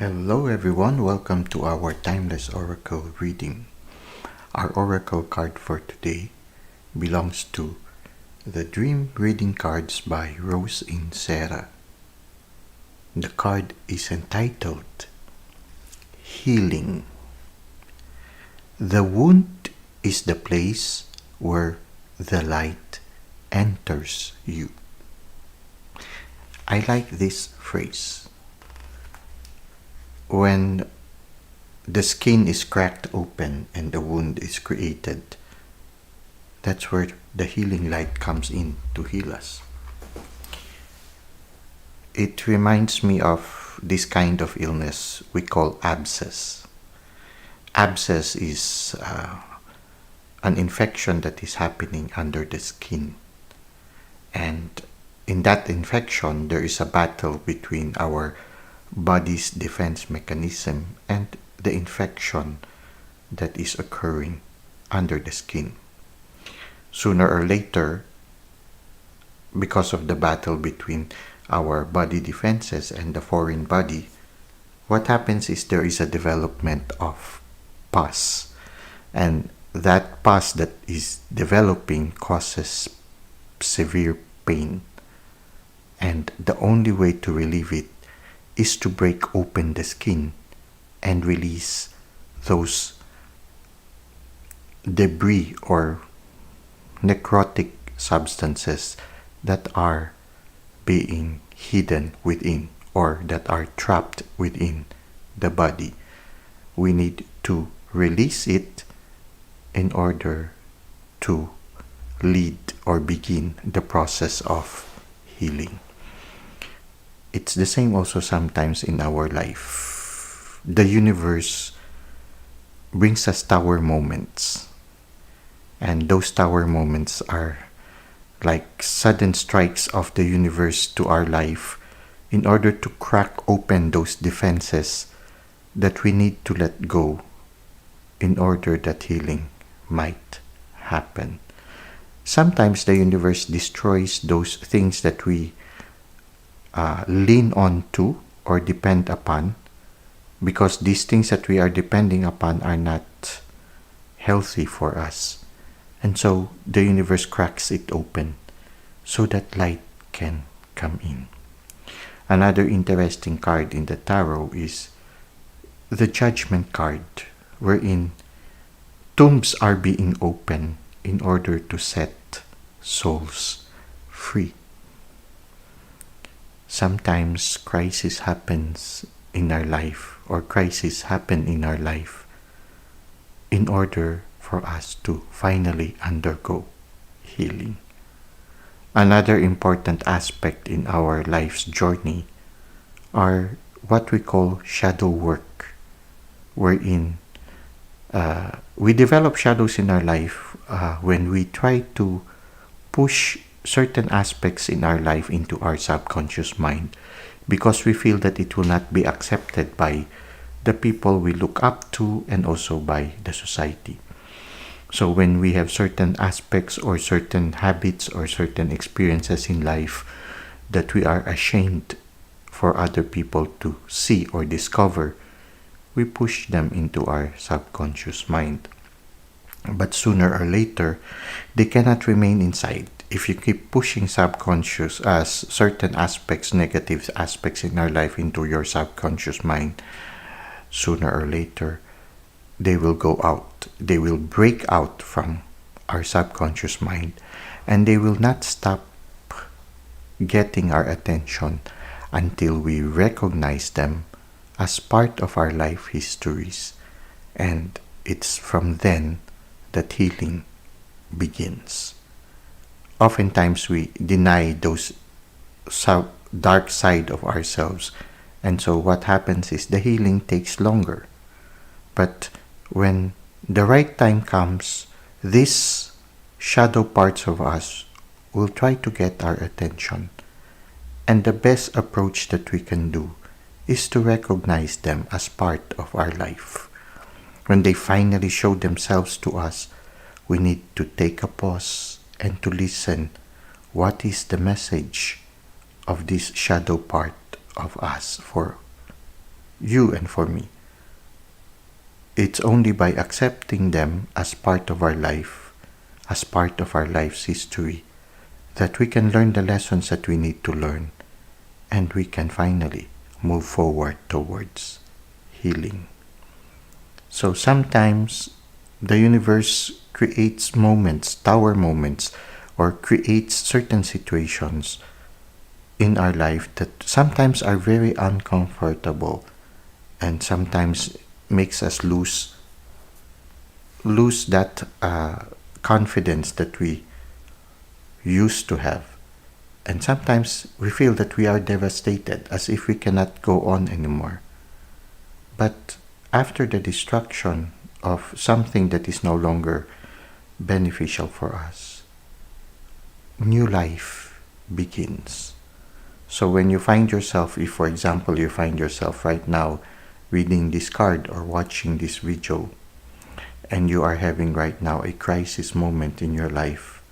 Hello everyone, welcome to our Timeless Oracle reading. Our Oracle card for today belongs to the Dream Reading Cards by Rose Inserra. The card is entitled Healing. The wound is the place where the light enters you. I like this phrase. When the skin is cracked open and the wound is created, that's where the healing light comes in to heal us. It reminds me of this kind of illness we call abscess. Abscess is an infection that is happening under the skin. And in that infection, there is a battle between our body's defense mechanism and the infection that is occurring under the skin. Sooner or later, because of the battle between our body defenses and the foreign body, what happens is there is a development of pus. And that pus that is developing causes severe pain. And the only way to relieve it is to break open the skin and release those debris or necrotic substances that are being hidden within or that are trapped within the body. We need to release it in order to lead or begin the process of healing. It's the same also sometimes in our life. The universe brings us tower moments. And those tower moments are like sudden strikes of the universe to our life in order to crack open those defenses that we need to let go in order that healing might happen. Sometimes the universe destroys those things that we lean on to or depend upon, because these things that we are depending upon are not healthy for us. And so the universe cracks it open so that light can come in. Another interesting card in the tarot is the Judgment card, wherein tombs are being opened in order to set souls free. Sometimes crisis happens in our life, or crises happen in our life in order for us to finally undergo healing. Another important aspect in our life's journey are what we call shadow work, wherein we develop shadows in our life when we try to push certain aspects in our life into our subconscious mind because we feel that it will not be accepted by the people we look up to and also by the society. So when we have certain aspects or certain habits or certain experiences in life that we are ashamed for other people to see or discover, we push them into our subconscious mind. But sooner or later, they cannot remain inside. If you keep pushing subconscious as certain aspects, negative aspects in our life into your subconscious mind, sooner or later, they will go out. They will break out from our subconscious mind, and they will not stop getting our attention until we recognize them as part of our life histories. And it's from then that healing begins. Oftentimes we deny those dark side of ourselves, and so what happens is the healing takes longer. But when the right time comes, these shadow parts of us will try to get our attention. And the best approach that we can do is to recognize them as part of our life. When they finally show themselves to us, we need to take a pause and to listen. What is the message of this shadow part of us for you and for me. It's only by accepting them as part of our life, as part of our life's history, that we can learn the lessons that we need to learn, and we can finally move forward towards healing. So sometimes the universe creates moments, tower moments, or creates certain situations in our life that sometimes are very uncomfortable and sometimes makes us lose that confidence that we used to have. And sometimes we feel that we are devastated, as if we cannot go on anymore. But after the destruction of something that is no longer beneficial for us, new life begins. So when you find yourself, if for example you find yourself right now reading this card or watching this video, and you are having right now a crisis moment in your life,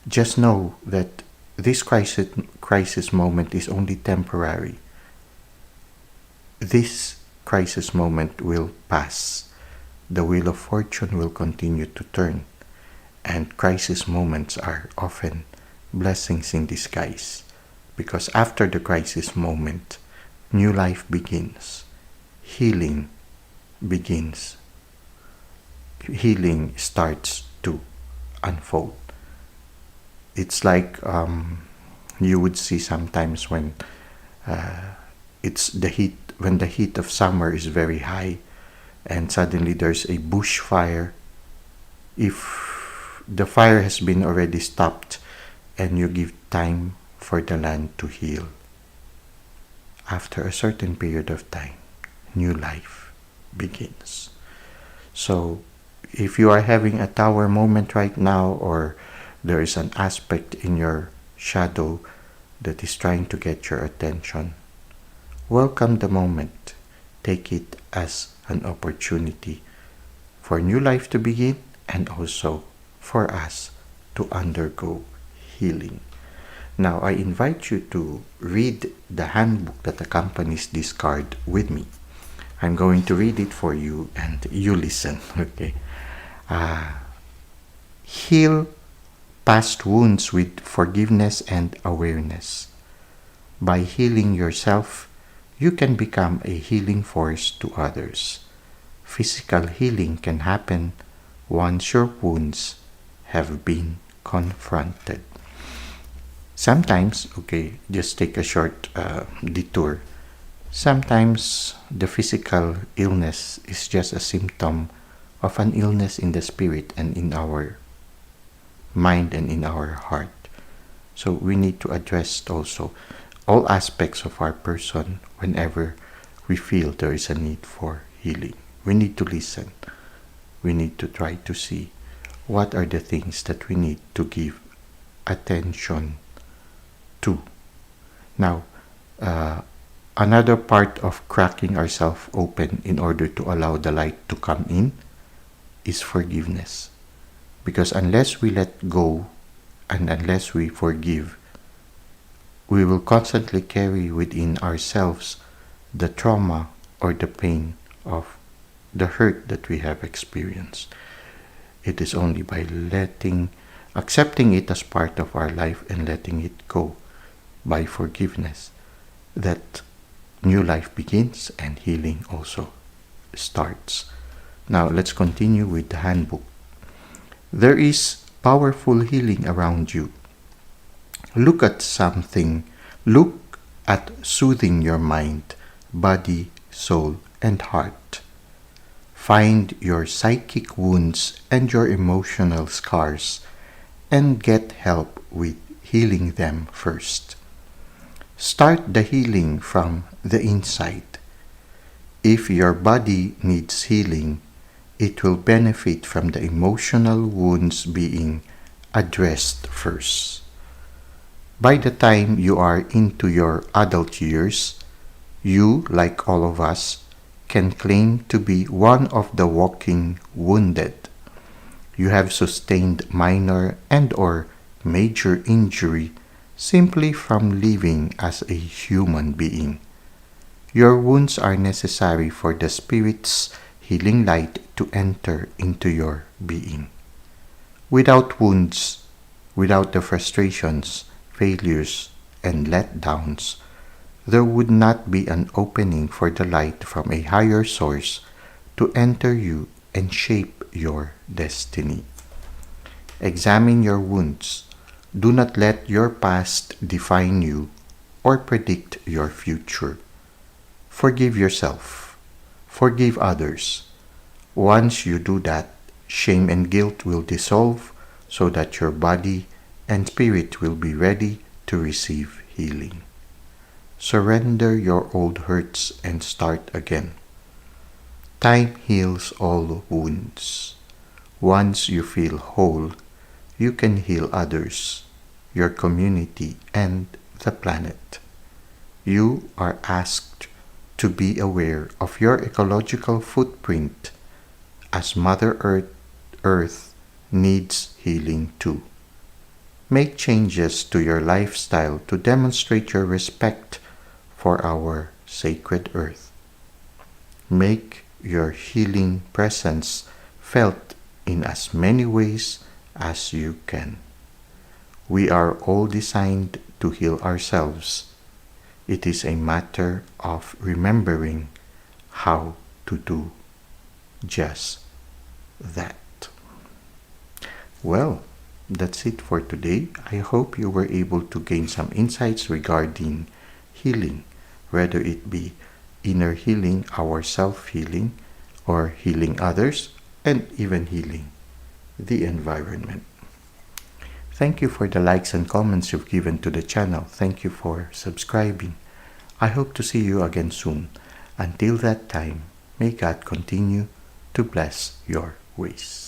just know that this crisis moment is only temporary. This crisis moment will pass. The wheel of fortune will continue to turn, and crisis moments are often blessings in disguise, because after the crisis moment, new life begins. Healing begins. Healing starts to unfold. It's like you would see sometimes when it's the heat, when the heat of summer is very high, and suddenly there's a bushfire. If the fire has been already stopped, and you give time for the land to heal, after a certain period of time, new life begins. So if you are having a tower moment right now, or there is an aspect in your shadow that is trying to get your attention, welcome the moment. Take it as an opportunity for new life to begin, and also for us to undergo healing. Now, I invite you to read the handbook that accompanies this card with me. I'm going to read it for you, and you listen, okay? Heal past wounds with forgiveness and awareness. By healing yourself, you can become a healing force to others. Physical healing can happen once your wounds have been confronted. Sometimes, okay, just take a short detour. Sometimes the physical illness is just a symptom of an illness in the spirit and in our mind and in our heart. So we need to address also all aspects of our person whenever we feel there is a need for healing. We need to listen. We need to try to see what are the things that we need to give attention to. Now, another part of cracking ourselves open in order to allow the light to come in is forgiveness. Because unless we let go and unless we forgive, we will constantly carry within ourselves the trauma or the pain of the hurt that we have experienced. It is only by accepting it as part of our life and letting it go by forgiveness that new life begins and healing also starts. Now let's continue with the handbook. There is powerful healing around you. Look at soothing your mind, body, soul, and heart. Find your psychic wounds and your emotional scars and get help with healing them first. Start the healing from the inside. If your body needs healing, it will benefit from the emotional wounds being addressed first. By the time you are into your adult years, you, like all of us, can claim to be one of the walking wounded. You have sustained minor and/or major injury simply from living as a human being. Your wounds are necessary for the Spirit's healing light to enter into your being. Without wounds, without the frustrations, failures, and letdowns, there would not be an opening for the light from a higher source to enter you and shape your destiny. Examine your wounds. Do not let your past define you or predict your future. Forgive yourself. Forgive others. Once you do that, shame and guilt will dissolve so that your body and spirit will be ready to receive healing. Surrender your old hurts and start again. Time heals all wounds. Once you feel whole, you can heal others, your community, and the planet. You are asked to be aware of your ecological footprint as Mother Earth needs healing too. Make changes to your lifestyle to demonstrate your respect for our sacred earth. Make your healing presence felt in as many ways as you can. We are all designed to heal ourselves. It is a matter of remembering how to do just that. Well, that's it for today. I hope you were able to gain some insights regarding healing, whether it be inner healing, our self-healing, or healing others, and even healing the environment. Thank you for the likes and comments you've given to the channel. Thank you for subscribing. I hope to see you again soon. Until that time, may God continue to bless your ways.